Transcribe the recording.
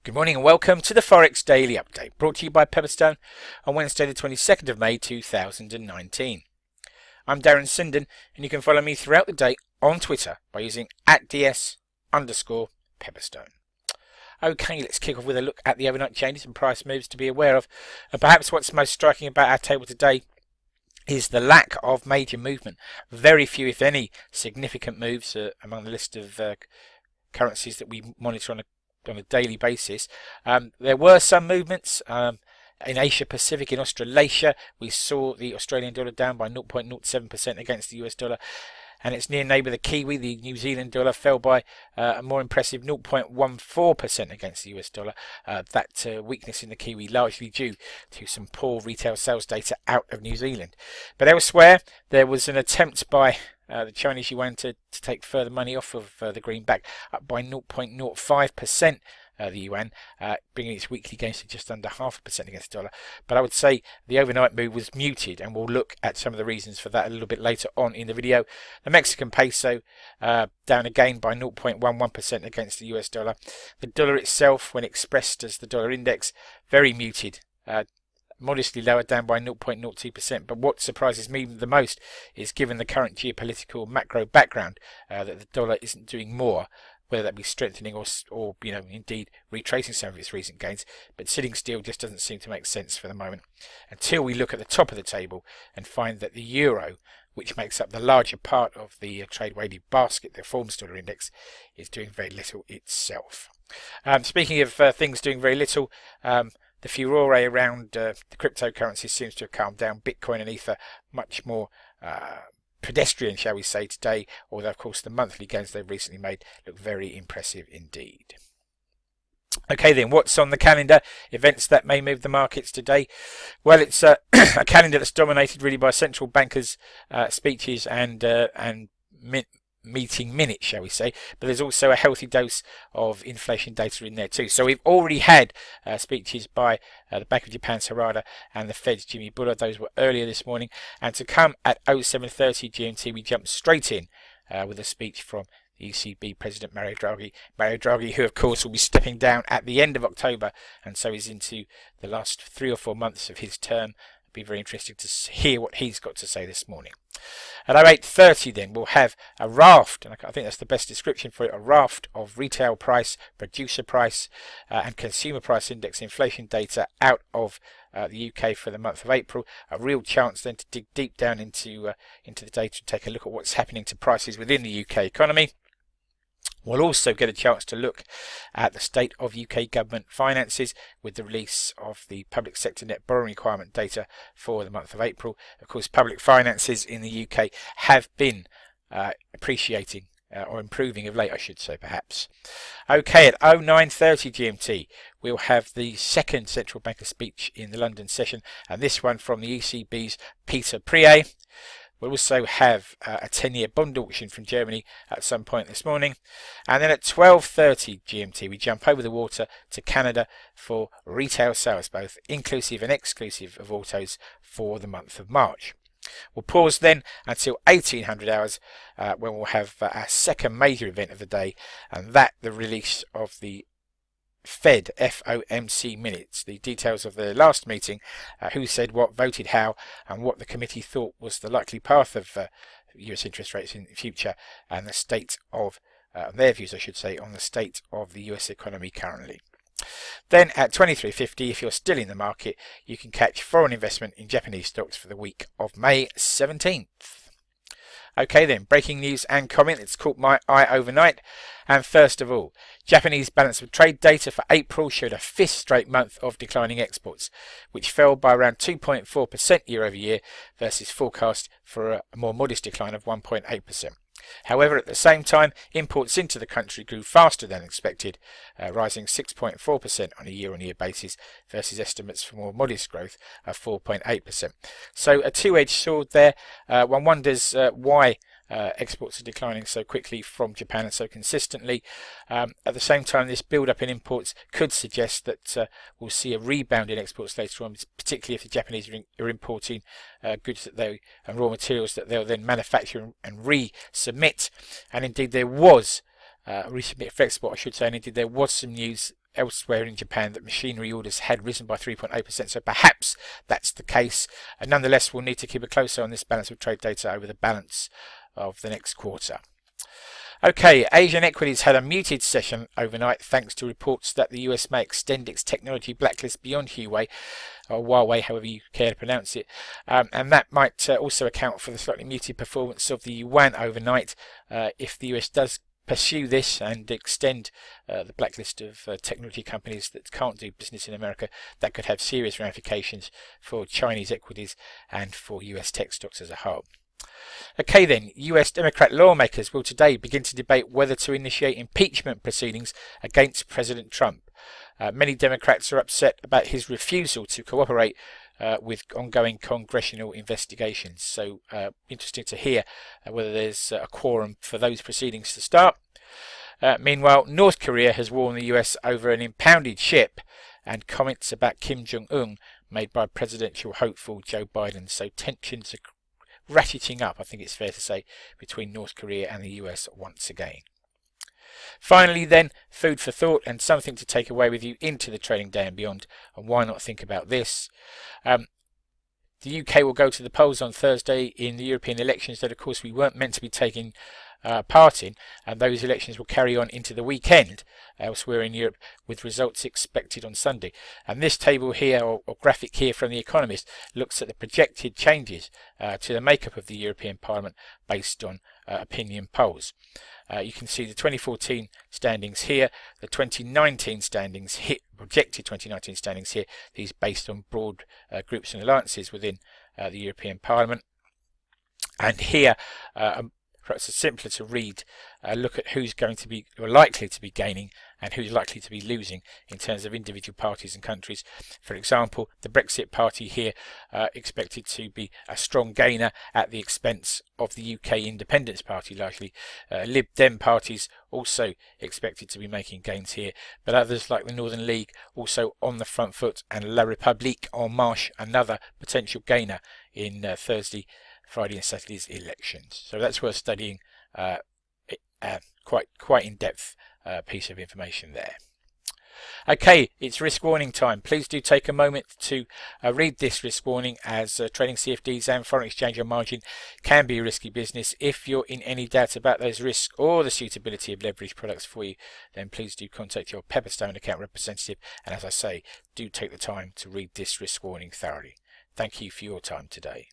Good morning and welcome to the Forex Daily Update, brought to you by Pepperstone on Wednesday the 22nd of May 2019. I'm Darren Sinden and you can follow me throughout the day on Twitter by using @DS_Pepperstone. Okay, let's kick off with a look at the overnight changes and price moves to be aware of. And perhaps what's most striking about our table today is the lack of major movement. Very few, if any, significant moves among the list of currencies that we monitor on a daily basis. There were some movements in Asia Pacific. In Australasia, we saw the Australian dollar down by 0.07% against the US dollar, and its near neighbour, the Kiwi, the New Zealand dollar, fell by a more impressive 0.14% against the US dollar. That weakness in the Kiwi largely due to some poor retail sales data out of New Zealand. But elsewhere, there was an attempt by the Chinese yuan to take further money off of the greenback, up by 0.05%. The yuan, bringing its weekly gains to just under 0.5% against the dollar. But I would say the overnight move was muted, and we'll look at some of the reasons for that a little bit later on in the video. The Mexican peso down again by 0.11% against the US dollar. The dollar itself, when expressed as the dollar index, very muted. Modestly lower, down by 0.02%. But what surprises me the most is, given the current geopolitical macro background, that the dollar isn't doing more, whether that be strengthening or indeed retracing some of its recent gains. But sitting still just doesn't seem to make sense for the moment, until we look at the top of the table and find that the euro, which makes up the larger part of the trade-weighted basket, the Forex dollar index, is doing very little itself. Speaking of things doing very little, the furore around the cryptocurrency seems to have calmed down. Bitcoin and Ether much more pedestrian, shall we say, today, although of course the monthly gains they've recently made look very impressive indeed. Okay then, what's on the calendar? Events that may move the markets today. Well, it's a calendar that's dominated really by central bankers' speeches and meeting minutes, shall we say, but there's also a healthy dose of inflation data in there too. So we've already had speeches by the Bank of Japan's Harada and the Fed's Jimmy Buller. Those were earlier this morning, and to come at 07:30 GMT, we jumped straight in with a speech from the ECB President Mario Draghi, who of course will be stepping down at the end of October, and so is into the last 3 or 4 months of his term. It'll be very interesting to hear what he's got to say this morning. At 08:30 then, we'll have a raft, and I think that's the best description for it, a raft of retail price, producer price and consumer price index inflation data out of the UK for the month of April. A real chance then to dig deep down into the data and take a look at what's happening to prices within the UK economy. We'll also get a chance to look at the state of UK government finances with the release of the public sector net borrowing requirement data for the month of April. Of course, public finances in the UK have been appreciating or improving of late, I should say, perhaps. Okay, at 09:30 GMT, we'll have the second central banker speech in the London session, and this one from the ECB's Peter Prier. We'll also have a 10-year bond auction from Germany at some point this morning. And then at 12:30 GMT, we jump over the water to Canada for retail sales, both inclusive and exclusive of autos, for the month of March. We'll pause then until 1800 hours when we'll have our second major event of the day, and that the release of the Fed FOMC minutes, the details of the last meeting, who said what, voted how, and what the committee thought was the likely path of US interest rates in the future, and the state of their views, I should say, on the state of the US economy currently. Then at 23:50, if you're still in the market, you can catch foreign investment in Japanese stocks for the week of May 17th. Okay then, breaking news and comment that's caught my eye overnight. And first of all, Japanese balance of trade data for April showed a 5th straight month of declining exports, which fell by around 2.4% year over year versus forecast for a more modest decline of 1.8%. However, at the same time, imports into the country grew faster than expected, rising 6.4% on a year-on-year basis versus estimates for more modest growth of 4.8%. So a two-edged sword there. One wonders why exports are declining so quickly from Japan and so consistently. At the same time, this build-up in imports could suggest that we'll see a rebound in exports later on, particularly if the Japanese are importing goods that they and raw materials that they'll then manufacture and resubmit. And indeed, there was resubmit for export, I should say, and indeed there was some news elsewhere in Japan that machinery orders had risen by 3.8%, so perhaps that's the case. Nonetheless, we'll need to keep a close eye on this balance of trade data over the balance of the next quarter. Okay, Asian equities had a muted session overnight thanks to reports that the US may extend its technology blacklist beyond Huawei, or Huawei, however you care to pronounce it, and that might also account for the slightly muted performance of the yuan overnight. If the US does pursue this and extend the blacklist of technology companies that can't do business in America, that could have serious ramifications for Chinese equities and for US tech stocks as a whole. Okay then, US Democrat lawmakers will today begin to debate whether to initiate impeachment proceedings against President Trump. Many Democrats are upset about his refusal to cooperate with ongoing congressional investigations. So interesting to hear whether there's a quorum for those proceedings to start. Meanwhile, North Korea has warned the US over an impounded ship and comments about Kim Jong-un made by presidential hopeful Joe Biden. So tensions are ratcheting up, I think it's fair to say, between North Korea and the US once again. Finally then, food for thought and something to take away with you into the trading day and beyond. And why not think about this? The UK will go to the polls on Thursday in the European elections that of course we weren't meant to be taking part in, and those elections will carry on into the weekend elsewhere in Europe, with results expected on Sunday. And this table here, or graphic here from The Economist, looks at the projected changes to the makeup of the European Parliament based on opinion polls. You can see the 2014 standings here, the 2019 standings here, projected 2019 standings here, these based on broad groups and alliances within the European Parliament. And here, perhaps it's simpler to read, look at who's going to be, or likely to be gaining, and who's likely to be losing in terms of individual parties and countries. For example, the Brexit Party here expected to be a strong gainer at the expense of the UK Independence Party, largely. Lib Dem parties also expected to be making gains here, but others like the Northern League also on the front foot, and La République En Marche, another potential gainer in Thursday, Friday and Saturday's elections. So that's worth studying, quite in-depth piece of information there. Okay, it's risk warning time. Please do take a moment to read this risk warning, as trading CFDs and foreign exchange on margin can be a risky business. If you're in any doubt about those risks or the suitability of leverage products for you, then please do contact your Pepperstone account representative, and as I say, do take the time to read this risk warning thoroughly. Thank you for your time today.